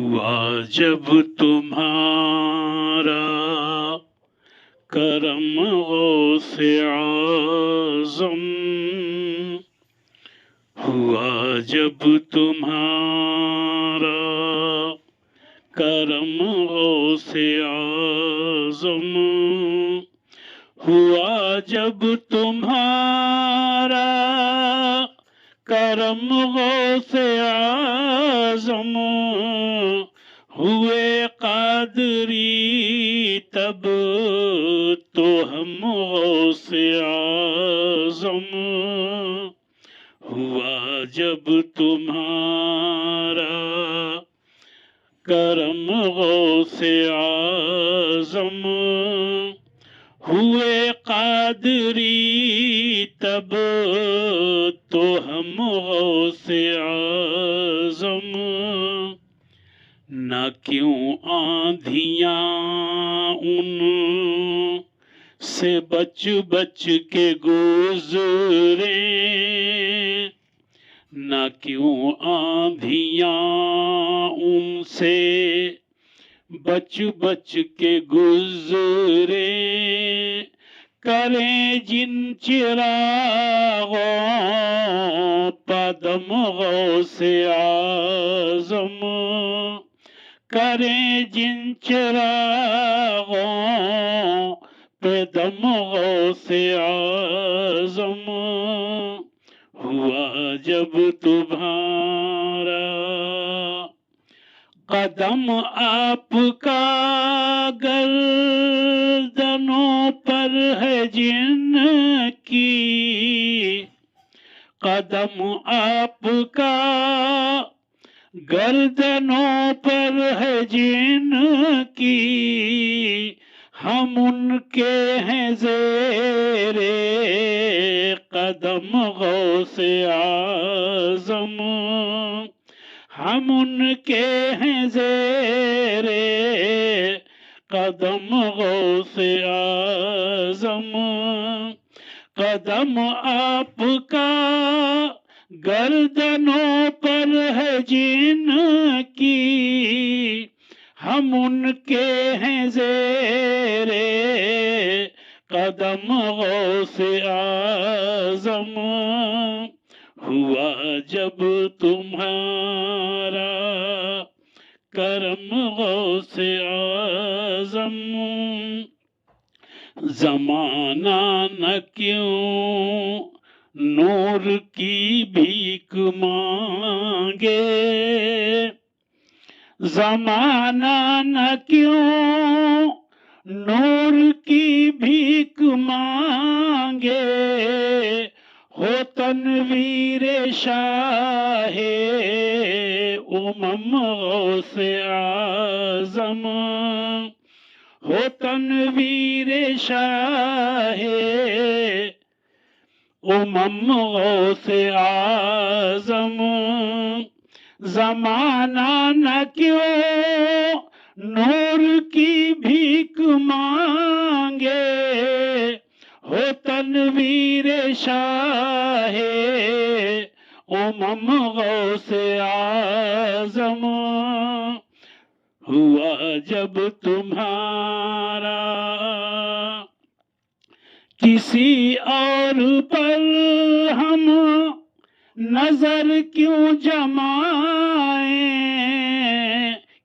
ہوا جب تمہارا کرم غوث اعظم، ہوا جب تمہارا کرم غوث اعظم، ہوا جب تمہارا کرم غوث اعظم، ہوئے قادری تب تو ہم غوث اعظم، ہوا جب تمہارا کرم غوث اعظم، ہوئے قادری تب تو ہم غوث اعظم، نہ کیوں آندھیاں ان سے بچ بچ کے گزریں، نہ کیوں آندھیاں ان سے بچ بچ کے گزریں، کریں جن چراغوں پدم غوث اعظم، کریں جن چراغوں پہ دم غوث اعظم، ہوا جب تمہارا قدم آپ کا گردنوں پر ہے جن کی، قدم آپ کا گردنوں پر ہے جن کی، ہم ان کے ہیں زیر قدم غوث اعظم، ہم ان کے ہیں زیر قدم غوث اعظم، قدم آپ کا گردنوں پر ہے جن کی، ہم ان کے ہیں زیر قدم غوث اعظم، ہوا جب تمہارا کرم غوث اعظم، زمانہ نہ کیوں نور کی بھیک مانگے، زمانہ نہ کیوں نور کی بھیک مانگے، ہو تنویر شاہ امم غوث اعظم، ہو تنویر شاہ امم غوث اعظم، زمانہ نہ کیوں نور کی بھیک مانگے، ہو تنویر شاہ امم غوث اعظم، ہوا جب تمہارا کسی اور پر ہم نظر کیوں جمائیں،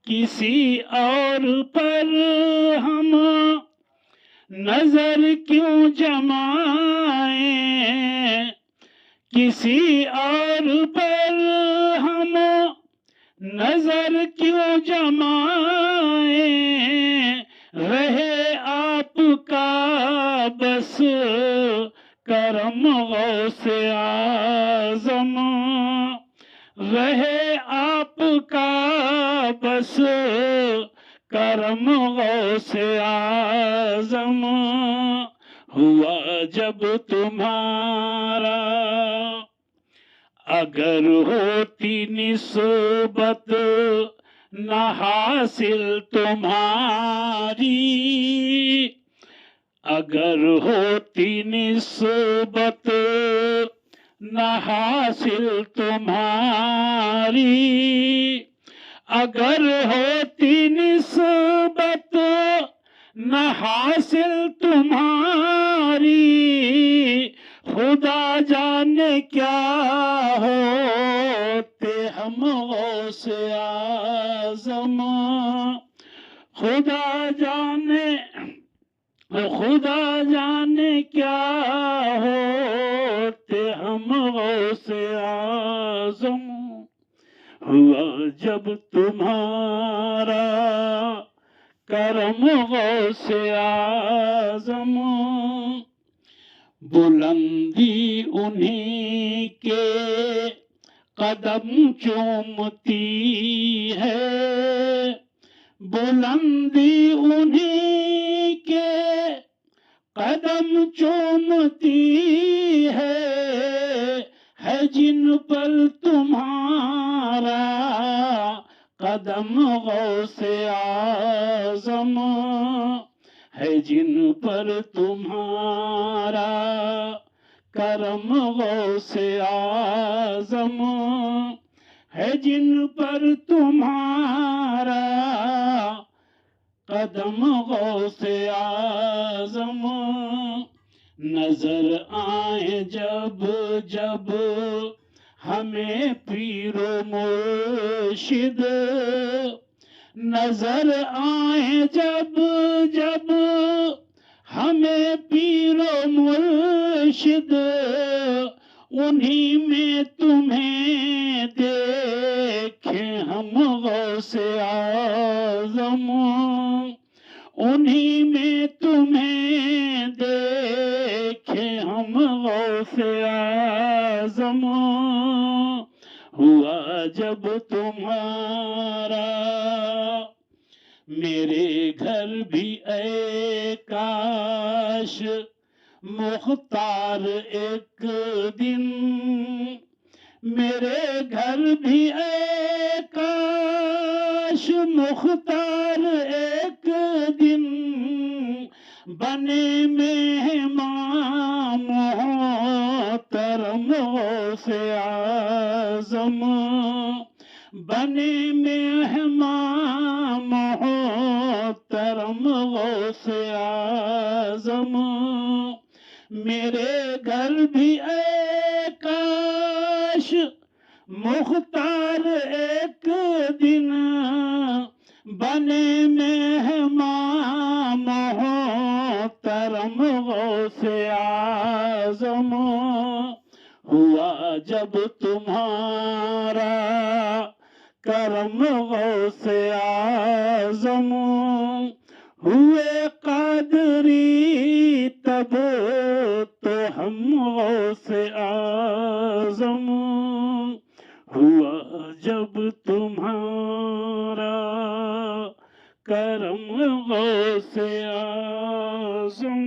کسی اور پر ہم نظر کیوں جمائیں، کسی اور پر ہم نظر کیوں جمائیں، رہے آپ کا بس کرم غوث اعظم، رہے آپ کا بس کرم غوث اعظم، ہوا جب تمہارا اگر ہوتی نسبت نہ حاصل تمہاری، اگر ہوتی نسبت نہ حاصل تمہاری، اگر ہوتی نسبت نہ حاصل تمہاری، خدا جانے کیا ہوتے ہم غوث اعظم، خدا جانے کیا ہوتے ہم غوث اعظم، ہوا جب تمہارا کرم غوث اعظم، بلندی انہی کے قدم چومتی ہے، بلندی انہی کے قدم چومتی ہے جن پر تمہارا قدم غوث اعظم، ہے جن پر تمہارا کرم غوث اعظم، ہے جن پر تمہارا قدم غوث اعظم، نظر آئے جب جب ہمیں پیر و مرشد، نظر آئے جب جب ہمیں پیر و مرشد، انہی میں تمہیں دیکھیں ہم غوث اعظم، انہی میں تمہیں دیکھیں ہم غوث اعظم، ہوا جب تمہارا میرے گھر بھی اے کاش مختار ایک دن، میرے گھر بھی اے کاش مختار ایک دن، بنے مہمان محترم غوث اعظم، بنے مہمان محترم غوث اعظم، میرے گھر بھی اے کاش مختار ایک دن، بنے مہمان محترم غوث اعظم، ہوا جب تمہارا کرم غوث اعظم، ہوئے قادری تب تو ہم غوث اعظم، ہوا جب تمہارا کرم غوث اعظم۔